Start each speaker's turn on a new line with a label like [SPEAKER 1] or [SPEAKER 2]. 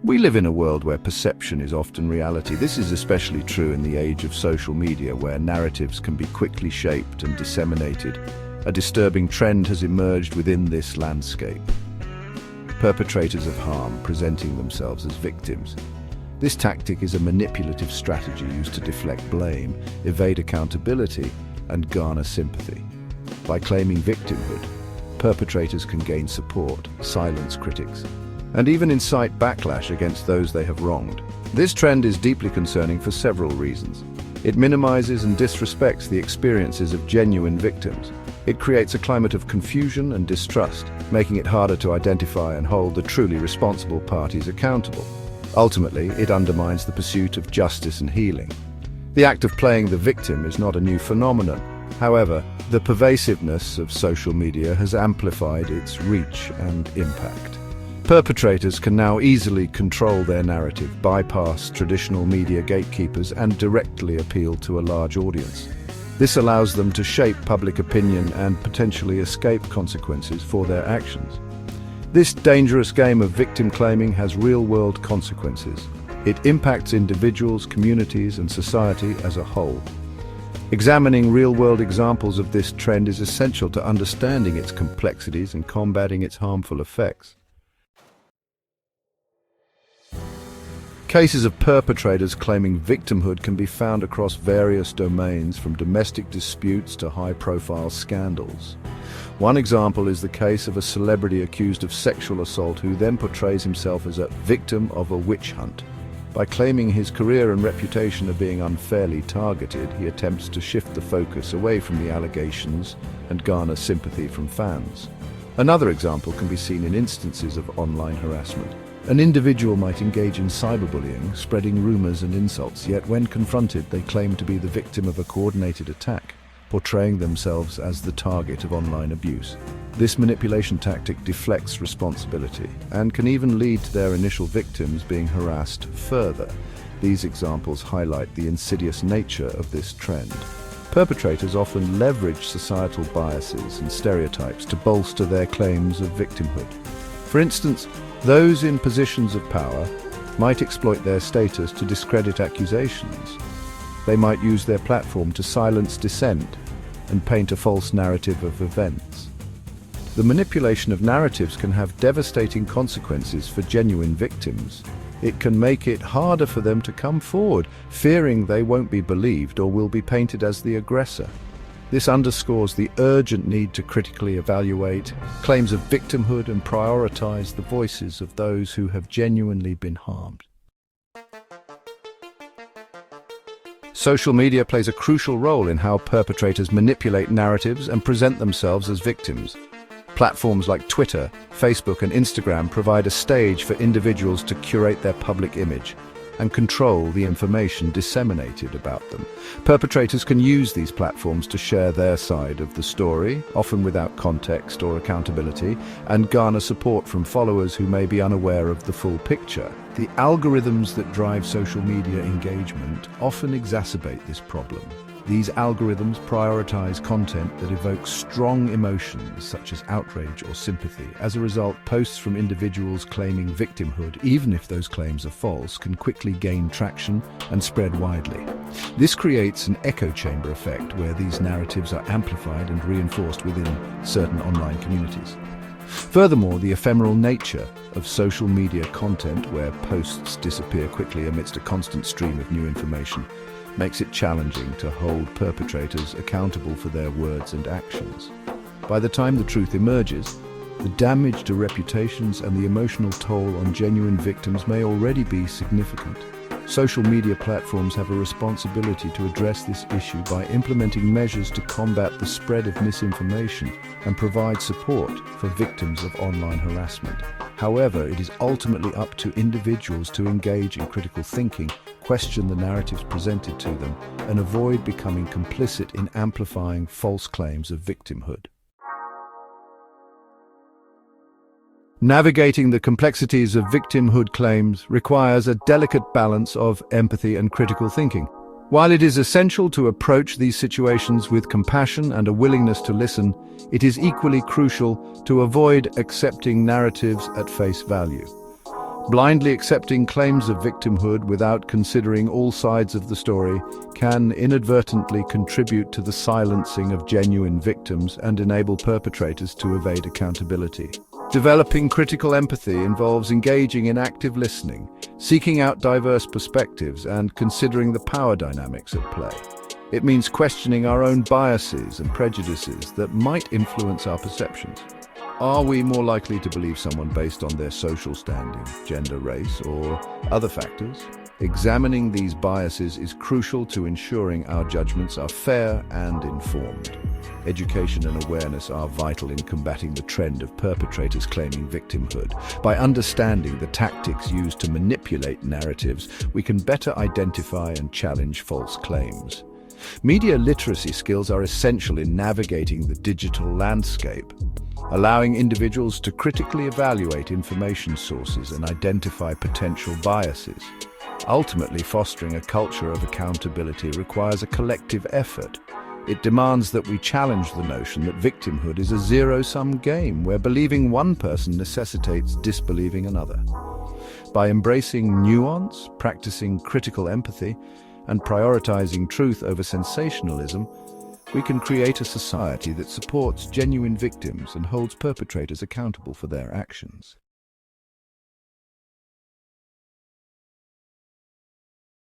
[SPEAKER 1] We live in a world where perception is often reality. This is especially true in the age of social media, where narratives can be quickly shaped and disseminated. A disturbing trend has emerged within this landscape: perpetrators of harm presenting themselves as victims. This tactic is a manipulative strategy used to deflect blame, evade accountability, and garner sympathy. By claiming victimhood, perpetrators can gain support, silence critics, and even incite backlash against those they have wronged. This trend is deeply concerning for several reasons. It minimizes and disrespects the experiences of genuine victims. It creates a climate of confusion and distrust, making it harder to identify and hold the truly responsible parties accountable. Ultimately, it undermines the pursuit of justice and healing. The act of playing the victim is not a new phenomenon. However, the pervasiveness of social media has amplified its reach and impact. Perpetrators can now easily control their narrative, bypass traditional media gatekeepers, and directly appeal to a large audience. This allows them to shape public opinion and potentially escape consequences for their actions. This dangerous game of victim claiming has real-world consequences. It impacts individuals, communities, and society as a whole. Examining real-world examples of this trend is essential to understanding its complexities and combating its harmful effects. Cases of perpetrators claiming victimhood can be found across various domains, from domestic disputes to high-profile scandals. One example is the case of a celebrity accused of sexual assault who then portrays himself as a victim of a witch hunt. By claiming his career and reputation are being unfairly targeted, he attempts to shift the focus away from the allegations and garner sympathy from fans. Another example can be seen in instances of online harassment. An individual might engage in cyberbullying, spreading rumors and insults, yet when confronted they claim to be the victim of a coordinated attack, portraying themselves as the target of online abuse. This manipulation tactic deflects responsibility and can even lead to their initial victims being harassed further. These examples highlight the insidious nature of this trend. Perpetrators often leverage societal biases and stereotypes to bolster their claims of victimhood. For instance, those in positions of power might exploit their status to discredit accusations. They might use their platform to silence dissent and paint a false narrative of events. The manipulation of narratives can have devastating consequences for genuine victims. It can make it harder for them to come forward, fearing they won't be believed or will be painted as the aggressor. This underscores the urgent need to critically evaluate claims of victimhood and prioritize the voices of those who have genuinely been harmed. Social media plays a crucial role in how perpetrators manipulate narratives and present themselves as victims. Platforms like Twitter, Facebook, and Instagram provide a stage for individuals to curate their public image and control the information disseminated about them. Perpetrators can use these platforms to share their side of the story, often without context or accountability, and garner support from followers who may be unaware of the full picture. The algorithms that drive social media engagement often exacerbate this problem. These algorithms prioritize content that evokes strong emotions such as outrage or sympathy. As a result, posts from individuals claiming victimhood, even if those claims are false, can quickly gain traction and spread widely. This creates an echo chamber effect where these narratives are amplified and reinforced within certain online communities. Furthermore, the ephemeral nature of social media content, where posts disappear quickly amidst a constant stream of new information, makes it challenging to hold perpetrators accountable for their words and actions. By the time the truth emerges, the damage to reputations and the emotional toll on genuine victims may already be significant. Social media platforms have a responsibility to address this issue by implementing measures to combat the spread of misinformation and provide support for victims of online harassment. However, it is ultimately up to individuals to engage in critical thinking, question the narratives presented to them, and avoid becoming complicit in amplifying false claims of victimhood. Navigating the complexities of victimhood claims requires a delicate balance of empathy and critical thinking. While it is essential to approach these situations with compassion and a willingness to listen, it is equally crucial to avoid accepting narratives at face value. Blindly accepting claims of victimhood without considering all sides of the story can inadvertently contribute to the silencing of genuine victims and enable perpetrators to evade accountability. Developing critical empathy involves engaging in active listening, seeking out diverse perspectives, and considering the power dynamics at play. It means questioning our own biases and prejudices that might influence our perceptions. Are we more likely to believe someone based on their social standing, gender, race, or other factors? Examining these biases is crucial to ensuring our judgments are fair and informed. Education and awareness are vital in combating the trend of perpetrators claiming victimhood. By understanding the tactics used to manipulate narratives, we can better identify and challenge false claims. Media literacy skills are essential in navigating the digital landscape, allowing individuals to critically evaluate information sources and identify potential biases. Ultimately, fostering a culture of accountability requires a collective effort. It demands that we challenge the notion that victimhood is a zero-sum game where believing one person necessitates disbelieving another. By embracing nuance, practicing critical empathy, and prioritizing truth over sensationalism, we can create a society that supports genuine victims and holds perpetrators accountable for their actions.